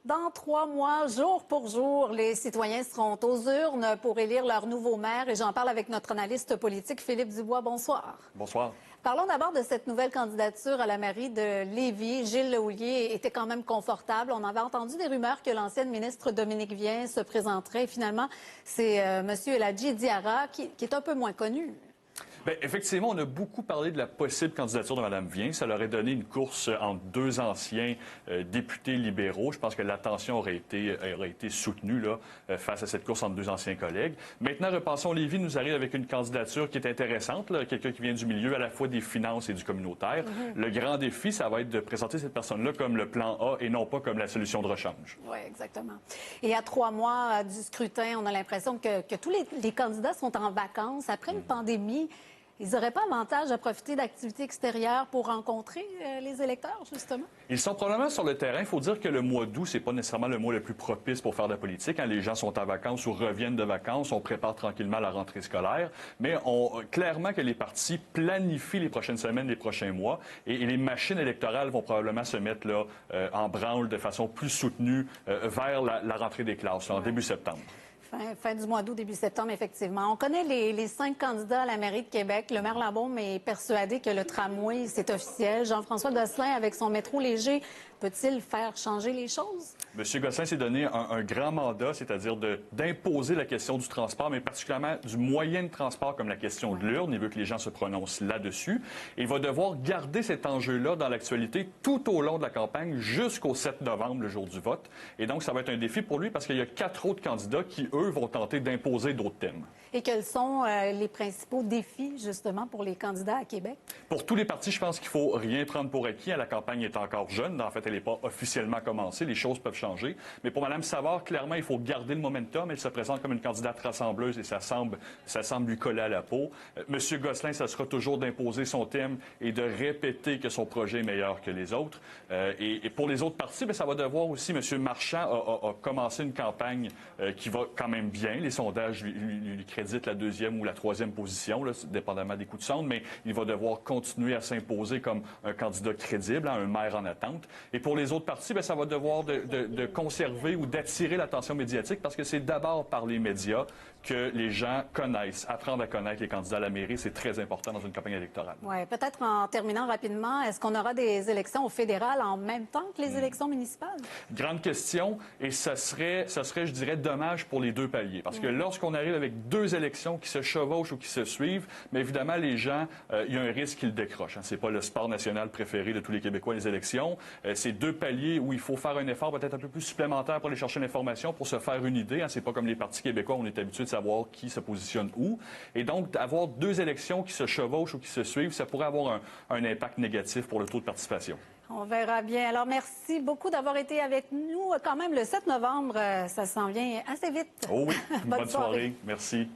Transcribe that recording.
Dans 3 mois, jour pour jour, les citoyens seront aux urnes pour élire leur nouveau maire. Et j'en parle avec notre analyste politique, Philippe Dubois. Bonsoir. Bonsoir. Parlons d'abord de cette nouvelle candidature à la mairie de Lévis. Gilles Lehouillier était quand même confortable. On avait entendu des rumeurs que l'ancienne ministre Dominique Vien se présenterait. Et finalement, c'est M. Eladji Diarra qui est un peu moins connu. Bien, effectivement, on a beaucoup parlé de la possible candidature de Mme Vien. Ça leur aurait donné une course entre deux anciens députés libéraux. Je pense que l'attention aurait été soutenue là, face à cette course entre deux anciens collègues. Maintenant, Repensons Lévis nous arrive avec une candidature qui est intéressante, quelqu'un qui vient du milieu à la fois des finances et du communautaire. Le grand défi, ça va être de présenter cette personne-là comme le plan A et non pas comme la solution de rechange. Oui, exactement. Et à 3 mois du scrutin, on a l'impression que tous les candidats sont en vacances. Après une pandémie, ils n'auraient pas avantage à profiter d'activités extérieures pour rencontrer les électeurs, justement? Ils sont probablement sur le terrain. Il faut dire que le mois d'août, c'est pas nécessairement le mois le plus propice pour faire de la politique. Les gens sont en vacances ou reviennent de vacances. On prépare tranquillement la rentrée scolaire. Mais clairement que les partis planifient les prochaines semaines, les prochains mois. Et les machines électorales vont probablement se mettre là, en branle de façon plus soutenue vers la rentrée des classes, en début septembre. Fin du mois d'août, début septembre, effectivement. On connaît les 5 candidats à la mairie de Québec. Le maire Labaume est persuadé que le tramway, c'est officiel. Jean-François Gosselin, avec son métro léger, peut-il faire changer les choses? M. Gosselin s'est donné un grand mandat, c'est-à-dire d'imposer la question du transport, mais particulièrement du moyen de transport comme la question de l'urne. Il veut que les gens se prononcent là-dessus. Et il va devoir garder cet enjeu-là dans l'actualité tout au long de la campagne jusqu'au 7 novembre, le jour du vote. Et donc, ça va être un défi pour lui parce qu'il y a 4 autres candidats qui, eux, vont tenter d'imposer d'autres thèmes. Et quels sont les principaux défis, justement, pour les candidats à Québec? Pour tous les partis, je pense qu'il ne faut rien prendre pour acquis. La campagne est encore jeune. En fait, elle n'est pas officiellement commencée. Les choses peuvent changer. Mais pour Mme Savard, clairement, il faut garder le momentum. Elle se présente comme une candidate rassembleuse et ça semble lui coller à la peau. M. Gosselin, ça sera toujours d'imposer son thème et de répéter que son projet est meilleur que les autres. Et pour les autres partis, bien, ça va devoir aussi, M. Marchand a commencé une campagne qui va quand même bien. Les sondages lui créditent la 2e ou la 3e position, là, dépendamment des coups de sonde, mais il va devoir continuer à s'imposer comme un candidat crédible, un maire en attente. Et pour les autres partis, bien, ça va devoir de conserver ou d'attirer l'attention médiatique parce que c'est d'abord par les médias que les gens connaissent. Apprendre à connaître les candidats à la mairie, c'est très important dans une campagne électorale. Oui, peut-être en terminant rapidement, est-ce qu'on aura des élections au fédéral en même temps que les élections municipales? Grande question, et ça serait, je dirais, dommage pour les deux paliers. Parce que lorsqu'on arrive avec 2 élections qui se chevauchent ou qui se suivent, mais évidemment, les gens, il y a un risque qu'ils décrochent. C'est pas le sport national préféré de tous les Québécois, les élections. C'est 2 paliers où il faut faire un effort peut-être un peu plus supplémentaire pour aller chercher l'information, pour se faire une idée. C'est pas comme les partis québécois, on est habitué de savoir qui se positionne où. Et donc, avoir 2 élections qui se chevauchent ou qui se suivent, ça pourrait avoir un impact négatif pour le taux de participation. On verra bien. Alors, merci beaucoup d'avoir été avec nous. Quand même, le 7 novembre, ça s'en vient assez vite. Oh oui, bonne soirée. Merci.